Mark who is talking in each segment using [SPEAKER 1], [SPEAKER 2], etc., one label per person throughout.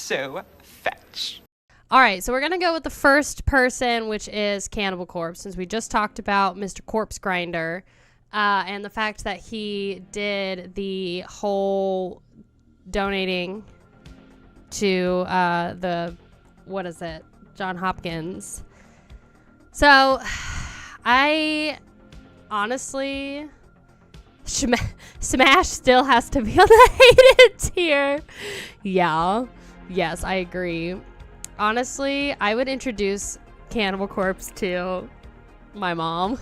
[SPEAKER 1] So fetch.
[SPEAKER 2] All right, so we're going to go with the first person, which is Cannibal Corpse, since we just talked about Mr. Corpse Grinder and the fact that he did the whole donating to what is it? John Hopkins. So I honestly, Smash still has to be on the hated tier. Yeah. Yes, I agree. Honestly, I would introduce Cannibal Corpse to my mom.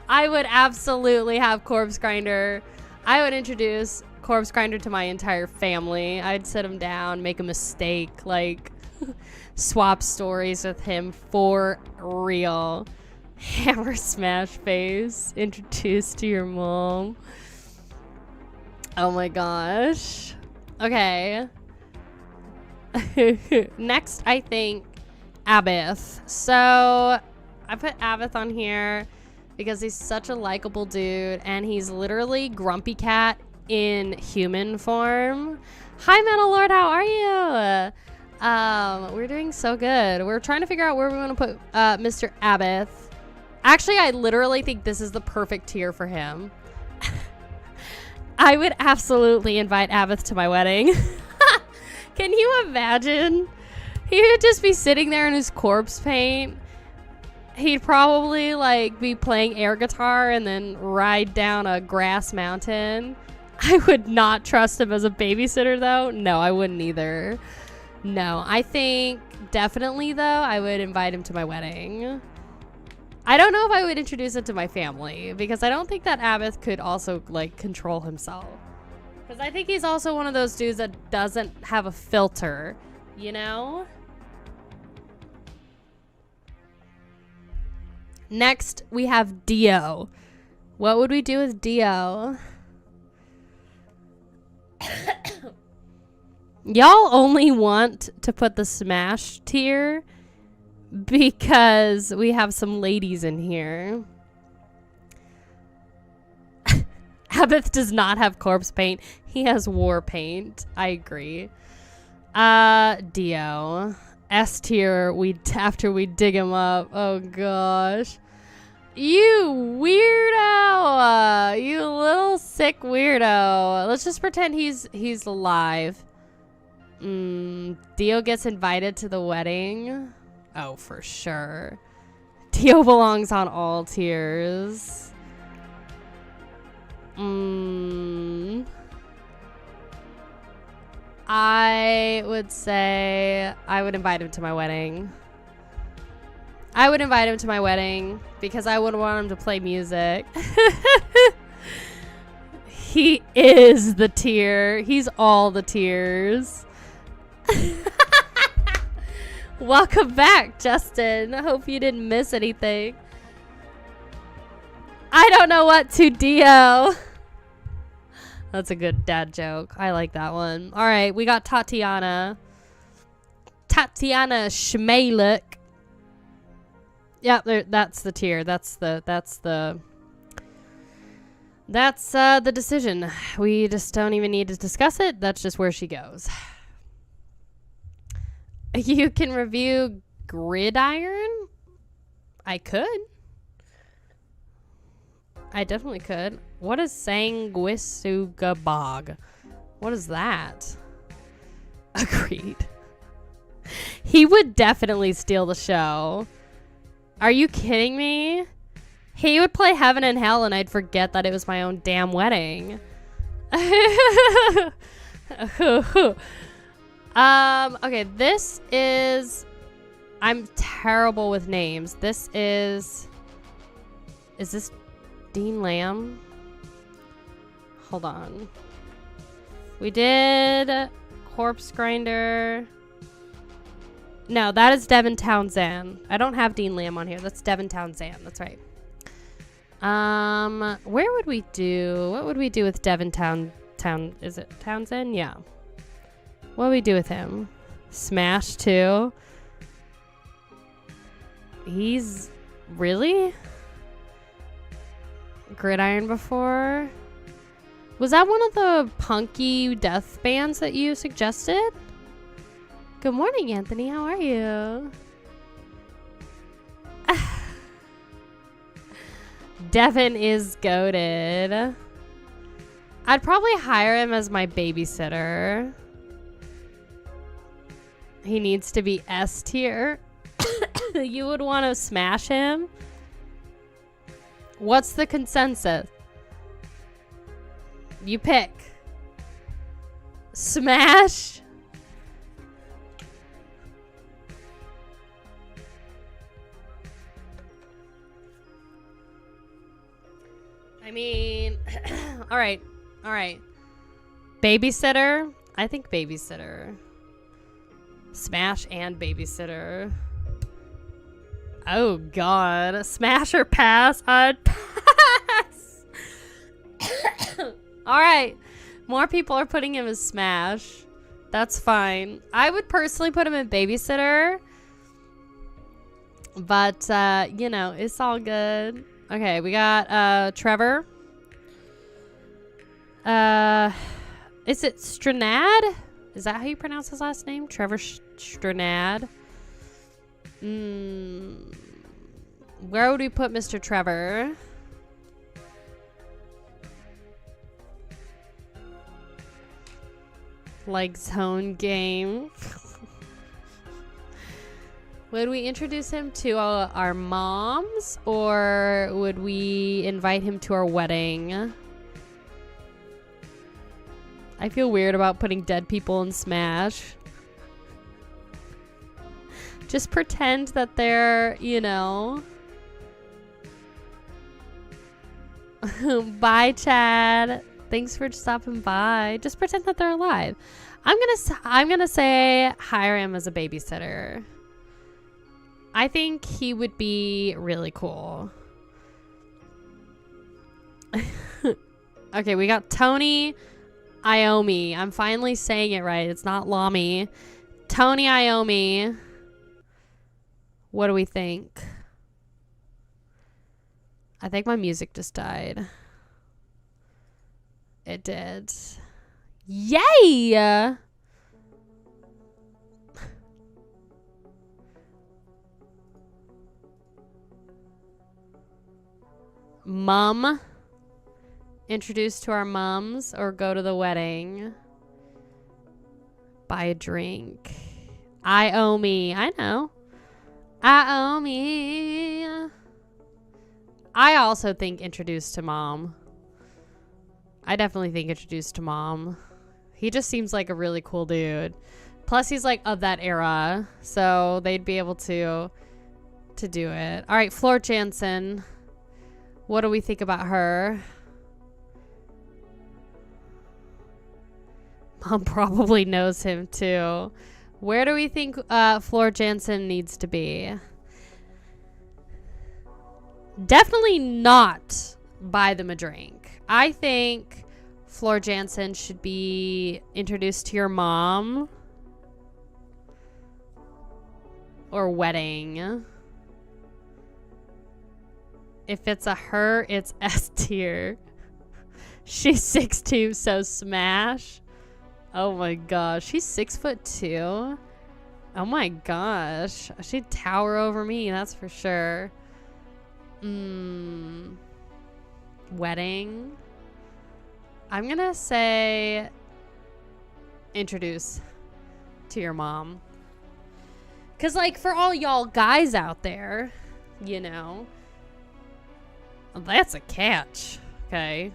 [SPEAKER 2] I would absolutely have Corpse Grinder. I would introduce Corpse Grinder to my entire family. I'd sit him down, make a mistake, like swap stories with him for real. Hammer smash face introduced to your mom. Oh my gosh. Okay. Next, I think Abith. So I put Abith on here because he's such a likable dude, and he's literally Grumpy Cat in human form. Hi, Metal Lord, how are you? We're doing so good. We're trying to figure out where we want to put Mr. Abith. Actually, I literally think this is the perfect tier for him. I would absolutely invite Abith to my wedding. Can you imagine? He would just be sitting there in his corpse paint. He'd probably like be playing air guitar and then ride down a grass mountain. I would not trust him as a babysitter though. No, I wouldn't either. No, I think definitely though I would invite him to my wedding. I don't know if I would introduce him to my family because I don't think that Abith could also like control himself. Because I think he's also one of those dudes that doesn't have a filter, you know? Next, we have Dio. What would we do with Dio? Y'all only want to put the Smash tier because we have some ladies in here. Abith does not have corpse paint. He has war paint. I agree. Dio. S tier after we dig him up. Oh gosh. You weirdo. You little sick weirdo. Let's just pretend he's alive. Dio gets invited to the wedding. Oh, for sure. Dio belongs on all tiers. I would say I would invite him to my wedding. I would invite him to my wedding because I would want him to play music. He is the tier. He's all the tiers. Welcome back, Justin. I hope you didn't miss anything. I don't know what to Dio. That's a good dad joke. I like that one. All right, we got Tatiana. Tatiana Schmalek. Yeah, that's the tier. That's the decision. We just don't even need to discuss it. That's just where she goes. You can review Gridiron? I could. I definitely could. What is Sanguisugabog? What is that? Agreed. He would definitely steal the show. Are you kidding me? He would play Heaven and Hell and I'd forget that it was my own damn wedding. Okay, this is... I'm terrible with names. This is... Is this Dean Lamb? Hold on. We did Corpse Grinder. No, that is Devin Townsend. I don't have Dean Lamb on here. That's Devin Townsend. That's right. Where would we do? What would we do with Devin is it Townsend? Yeah. What do we do with him? Smash 2. He's really? Gridiron before? Was that one of the punky death bands that you suggested? Good morning, Anthony. How are you? Devin is goated. I'd probably hire him as my babysitter. He needs to be S tier. You would want to smash him? What's the consensus? You pick. Smash? I mean, all right. All right. Babysitter? I think babysitter. Smash and babysitter. Oh, God. Smash or pass? I'd pass. All right. More people are putting him as smash. That's fine. I would personally put him in babysitter. But, you know, it's all good. Okay, we got Trevor. Is it Stranad? Is that how you pronounce his last name? Trevor Stranad. Where would we put Mr. Trevor? Like zone game. Would we introduce him to our moms, or would we invite him to our wedding? I feel weird about putting dead people in Smash. Just pretend that they're, you know. Bye, Chad. Thanks for stopping by. Just pretend that they're alive. I'm gonna say hire him as a babysitter. I think he would be really cool. Okay, we got Tony Iommi. I'm finally saying it right. It's not Lami. Tony Iommi. What do we think? I think my music just died. It did. Yay! Mum. Introduced to our mums, or go to the wedding. Buy a drink. I owe me. I know. I owe me. I also think introduced to mom. I definitely think introduced to mom. He just seems like a really cool dude. Plus he's like of that era, so they'd be able to do it. All right, Floor Jansen. What do we think about her? Mom probably knows him too. Where do we think Floor Jansen needs to be? Definitely not buy them a drink. I think Floor Jansen should be introduced to your mom. Or wedding. If it's a her, it's S tier. She's 6'2", so smash. Oh my gosh, she's 6'2". Oh my gosh, she'd tower over me, that's for sure. Wedding. I'm gonna say introduce to your mom. Cause like for all y'all guys out there, you know, that's a catch, okay?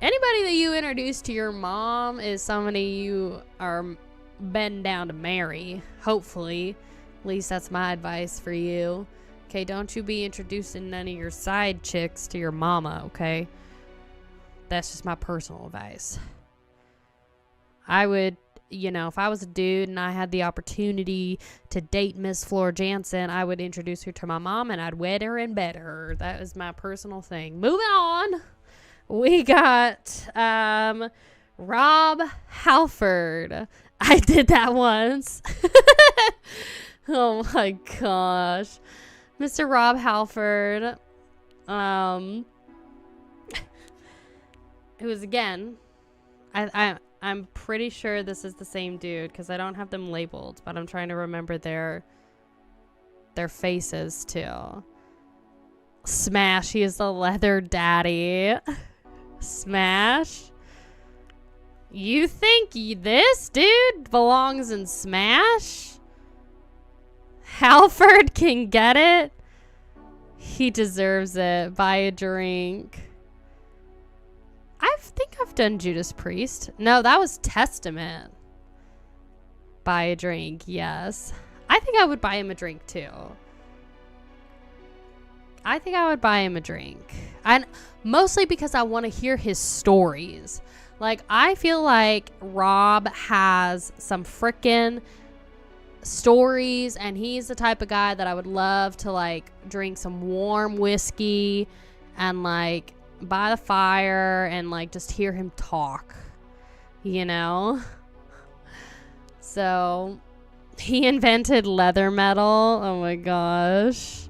[SPEAKER 2] Anybody that you introduce to your mom is somebody you are bent down to marry, hopefully. At least that's my advice for you. Okay, don't you be introducing none of your side chicks to your mama, okay? That's just my personal advice. I would, you know, if I was a dude and I had the opportunity to date Miss Floor Jansen, I would introduce her to my mom and I'd wed her and bed her. That is my personal thing. Moving on. We got Rob Halford. I did that once. Oh my gosh. Mr. Rob Halford. who's again, I'm pretty sure this is the same dude because I don't have them labeled, but I'm trying to remember their faces too. Smash, he is the leather daddy. Smash. You think this dude belongs in Smash? Halford can get it. He deserves it. Buy a drink. I think I've done Judas Priest. No, that was Testament. Buy a drink, yes. I think I would buy him a drink too. I think I would buy him a drink. And mostly because I want to hear his stories. Like, I feel like Rob has some frickin' stories, and he's the type of guy that I would love to, like, drink some warm whiskey and, like, by the fire and, like, just hear him talk, you know? So, he invented leather metal. Oh my gosh.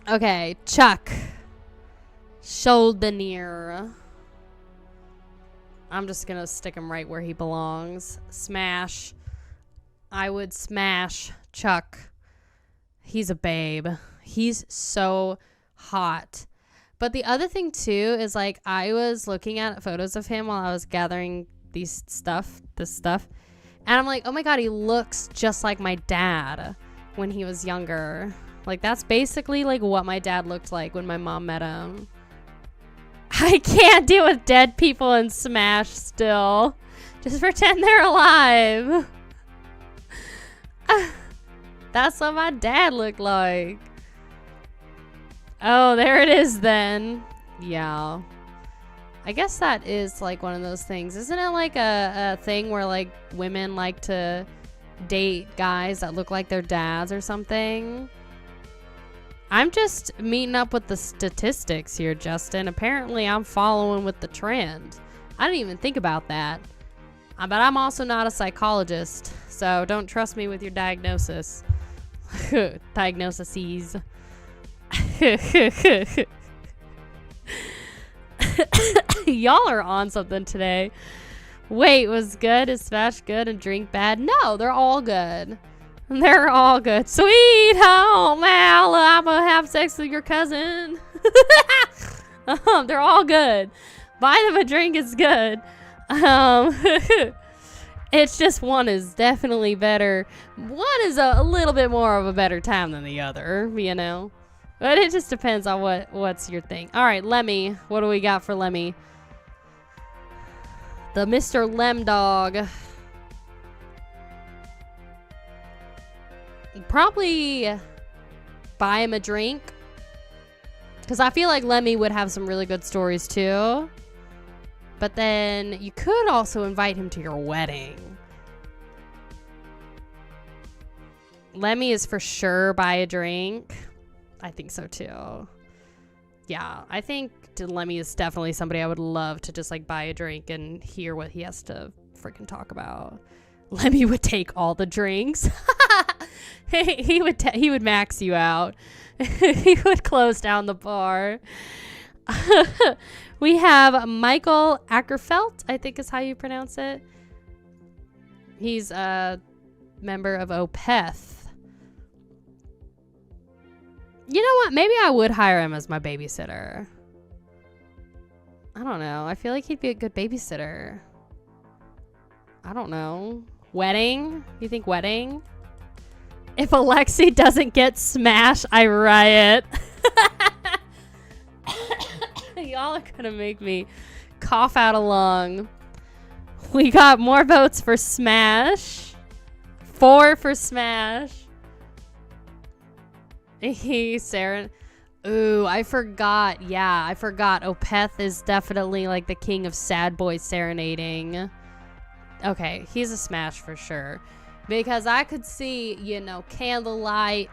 [SPEAKER 2] Okay, Chuck Schuldiner. I'm just gonna stick him right where he belongs. Smash. I would smash Chuck. He's a babe. He's so hot. But the other thing too is, like, I was looking at photos of him while I was gathering this stuff, and I'm like, oh my god, he looks just like my dad when he was younger. Like, that's basically like what my dad looked like when my mom met him. I can't deal with dead people in Smash still. Just pretend they're alive. That's what my dad looked like. Oh, there it is then. Yeah. I guess that is like one of those things. Isn't it like a thing where, like, women like to date guys that look like their dads or something? I'm just meeting up with the statistics here, Justin. Apparently, I'm following with the trend. I didn't even think about that. But I'm also not a psychologist, so don't trust me with your diagnosis. Diagnoses. Y'all are on something today. Wait, was good? Is Smash good and drink bad? No, they're all good. They're all good. Sweet home Al, I'm gonna have sex with your cousin. They're all good. Buy them a drink is good. It's just one is definitely better. One is a little bit more of a better time than the other, you know. But it just depends on what's your thing. All right, Lemmy. What do we got for Lemmy? The Mr. Lem Dog. Probably buy him a drink, because I feel like Lemmy would have some really good stories too. But then you could also invite him to your wedding. Lemmy is for sure buy a drink. I think so too. Yeah, I think Lemmy is definitely somebody I would love to just, like, buy a drink and hear what he has to freaking talk about. Lemmy would take all the drinks. he would max you out. He would close down the bar. We have Michael Ackerfeld, I think is how you pronounce it. He's a member of Opeth. You know what? Maybe I would hire him as my babysitter. I don't know. I feel like he'd be a good babysitter. I don't know. Wedding? You think wedding? If Alexi doesn't get smashed, I riot. Y'all are gonna make me cough out a lung. We got more votes for Smash. 4 for Smash. Sarah. Ooh, I forgot. Yeah, I forgot. Opeth is definitely like the king of sad boy serenading. Okay, he's a Smash for sure. Because I could see, you know, candlelight,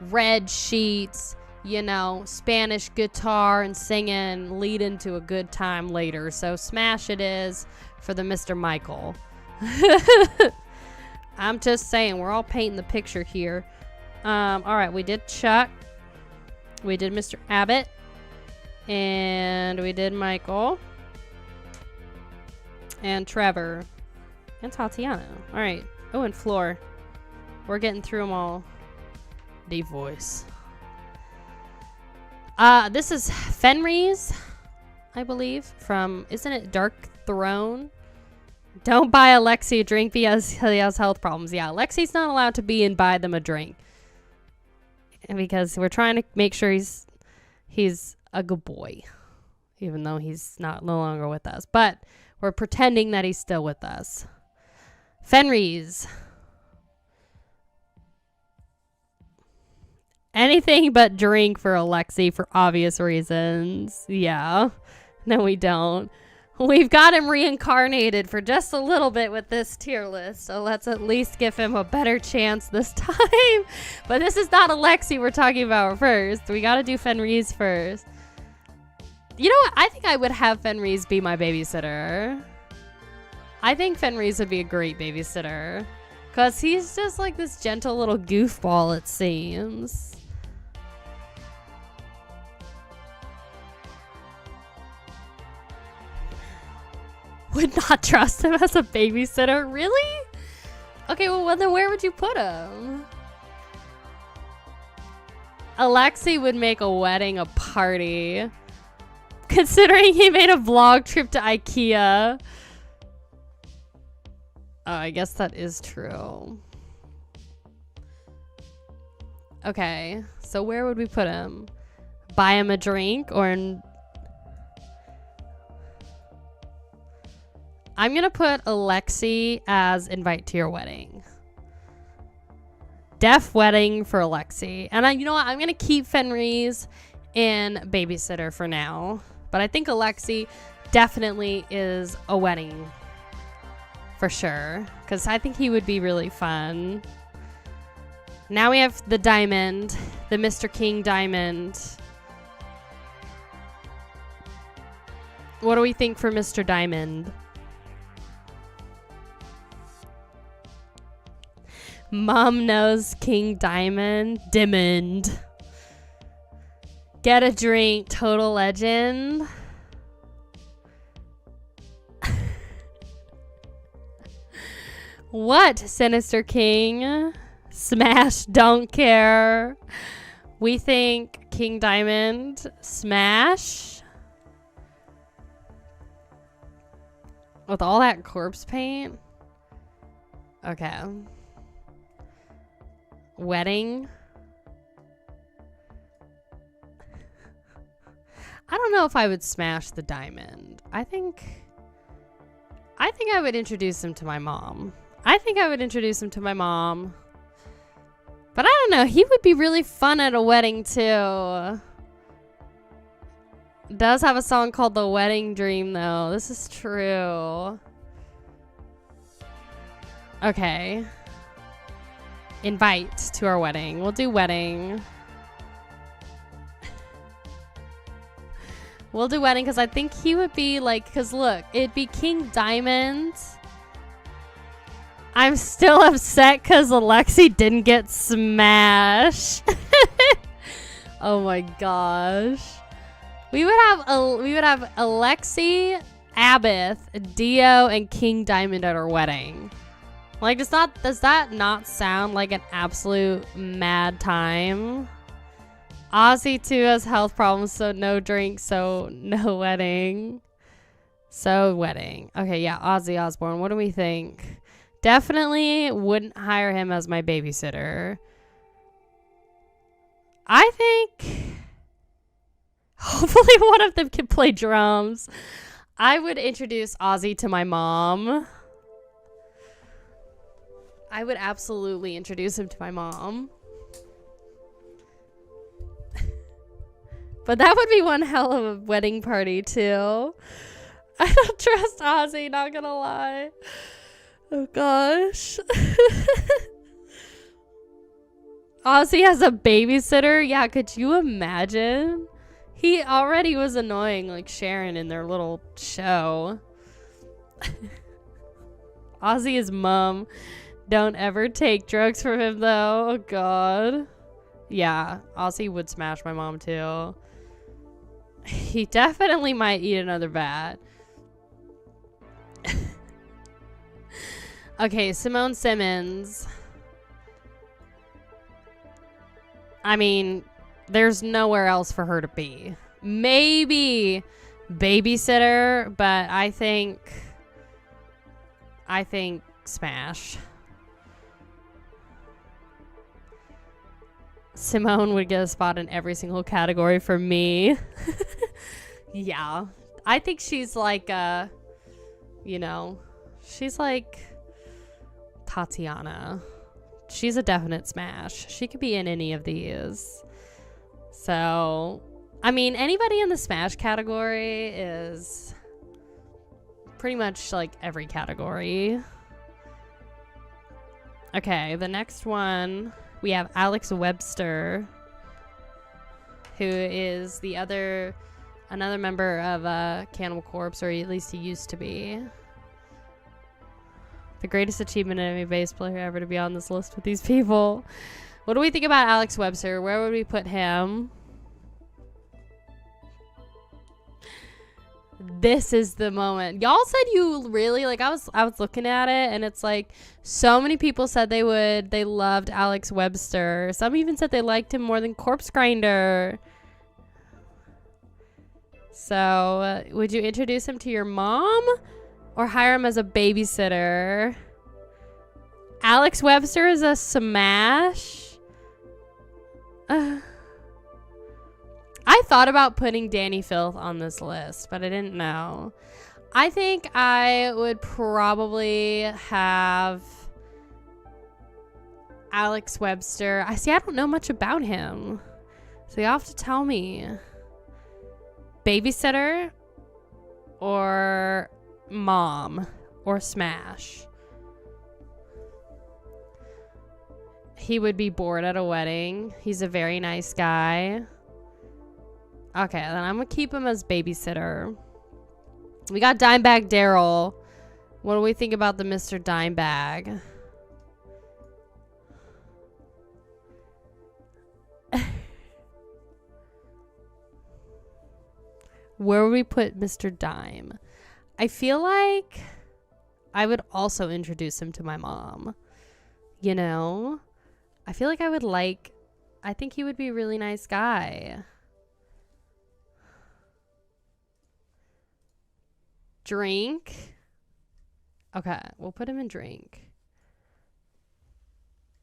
[SPEAKER 2] red sheets, you know, Spanish guitar and singing lead into a good time later. So Smash it is for the Mr. Michael. I'm just saying, we're all painting the picture here. All right, we did Chuck. We did Mr. Abbott. And we did Michael. And Trevor. And Tatiana. Alright. Oh, and Floor. We're getting through them all. Deep voice. This is Fenris, I believe, from, isn't it Dark Throne? Don't buy Alexi a drink because he has health problems. Yeah, Alexi's not allowed to be and buy them a drink. Because we're trying to make sure he's a good boy. Even though he's no longer with us. But we're pretending that he's still with us. Fenris. Anything but drink for Alexi for obvious reasons. Yeah. No, we don't. We've got him reincarnated for just a little bit with this tier list. So let's at least give him a better chance this time. But this is not Alexi we're talking about first. We got to do Fenris first. You know what? I think I would have Fenris be my babysitter. I think Fenris would be a great babysitter. Because he's just like this gentle little goofball, it seems. Would not trust him as a babysitter? Really? Okay, well then where would you put him? Alexi would make a wedding a party. Considering he made a vlog trip to IKEA. Oh, I guess that is true. Okay, so where would we put him? Buy him a drink or in... I'm going to put Alexi as invite to your wedding. Def wedding for Alexi. And you know what? I'm going to keep Fenris in babysitter for now. But I think Alexi definitely is a wedding. For sure. Because I think he would be really fun. Now we have the diamond. The Mr. King diamond. What do we think for Mr. Diamond? Mom knows King Diamond. Diamond. Get a drink. Total legend. What, Sinister King? Smash. Don't care. We think King Diamond. Smash. With all that corpse paint? Okay. Wedding. I don't know if I would smash the diamond. I think I would introduce him to my mom. But I don't know. He would be really fun at a wedding too. Does have a song called The Wedding Dream though. This is true. Okay. Invite to our wedding. We'll do wedding. We'll do wedding because I think he would be like, because look, it'd be King Diamond. I'm still upset because Alexi didn't get smashed. Oh my gosh. We would have Alexi, Abbott, Dio, and King Diamond at our wedding. Like, does that not sound like an absolute mad time? Ozzy too has health problems, so no drink, so no wedding. So wedding. Okay, yeah, Ozzy Osbourne. What do we think? Definitely wouldn't hire him as my babysitter. I think hopefully one of them can play drums. I would introduce Ozzy to my mom. I would absolutely introduce him to my mom. But that would be one hell of a wedding party too. I don't trust Ozzy, not gonna lie. Oh gosh. Ozzy has a babysitter? Yeah, could you imagine? He already was annoying like Sharon in their little show. Ozzy is mom. Don't ever take drugs from him though. Oh god. Yeah, Ozzy would smash my mom too. He definitely might eat another bat. Okay, Simone Simmons. I mean, there's nowhere else for her to be. Maybe babysitter, but I think Smash. Simone would get a spot in every single category for me. Yeah. I think she's like she's like Tatiana. She's a definite Smash. She could be in any of these. So, I mean, anybody in the Smash category is pretty much like every category. Okay, the next one, we have Alex Webster, who is another member of Cannibal Corpse, or at least he used to be. The greatest achievement of any bass player ever to be on this list with these people. What do we think about Alex Webster? Where would we put him? This is the moment. Y'all said you really like. I was looking at it, and it's like so many people said they loved Alex Webster. Some even said they liked him more than Corpse Grinder. So, would you introduce him to your mom or hire him as a babysitter? Alex Webster is a smash. I thought about putting Danny Filth on this list, but I didn't know. I think I would probably have Alex Webster. I don't know much about him, so you have to tell me. Babysitter or mom or smash? He would be bored at a wedding. He's a very nice guy. Okay, then I'm gonna keep him as babysitter. We got Dimebag Daryl. What do we think about the Mr. Dimebag? Where would we put Mr. Dime? I feel like I would also introduce him to my mom. You know? I feel like I think he would be a really nice guy. Drink. Okay, we'll put him in drink.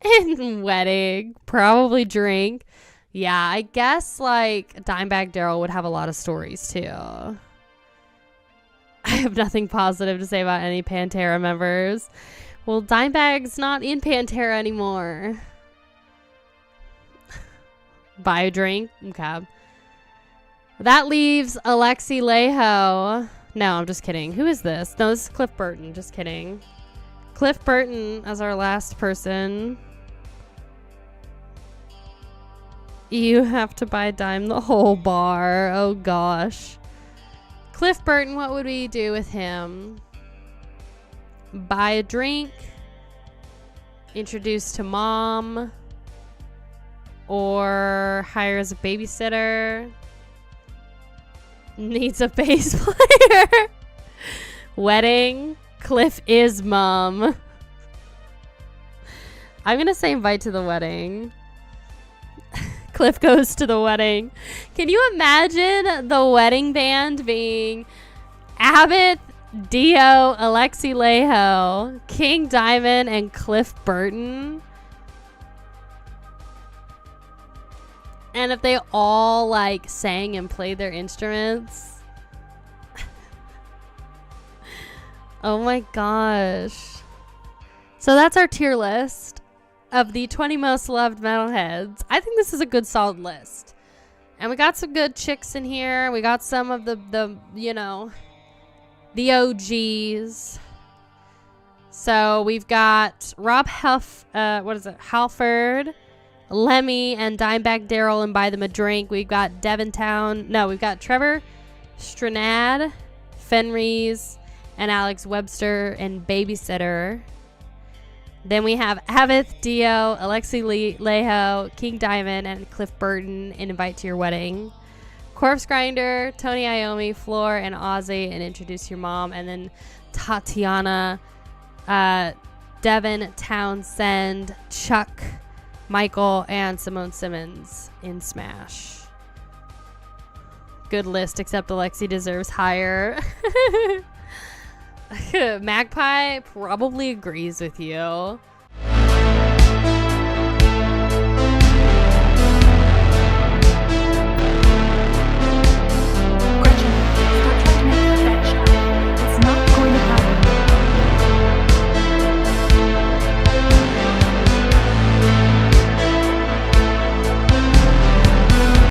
[SPEAKER 2] In wedding. Probably drink. Yeah, I guess like Dimebag Daryl would have a lot of stories too. I have nothing positive to say about any Pantera members. Well, Dimebag's not in Pantera anymore. Buy a drink. Okay. That leaves Alexi Laiho. No, I'm just kidding. Who is this? No, this is Cliff Burton. Just kidding. Cliff Burton as our last person. You have to buy Dime the whole bar. Oh, gosh. Cliff Burton, what would we do with him? Buy a drink. Introduce to mom. Or hire as a babysitter. Needs a bass player. Wedding. Cliff is mom. I'm going to say invite to the wedding. Cliff goes to the wedding. Can you imagine the wedding band being Abbott, Dio, Alexi Laiho, King Diamond, and Cliff Burton? And if they all like sang and played their instruments. Oh my gosh. So that's our tier list of the 20 most loved metalheads. I think this is a good solid list. And we got some good chicks in here. We got some of the you know, the OGs. So we've got Rob Halford, Lemmy, and Dimebag Daryl and Buy Them a Drink. We've got we've got Trevor Stranad, Fenries, and Alex Webster and Babysitter. Then we have Avith, Dio, Alexi Laiho, King Diamond, and Cliff Burton in Invite to Your Wedding. Corpse Grinder, Tony Iommi, Floor, and Ozzy, and Introduce Your Mom. And then Tatiana, Devin Townsend, Chuck, Michael, and Simone Simmons in Smash. Good list, except Alexi deserves higher. Magpie probably agrees with you.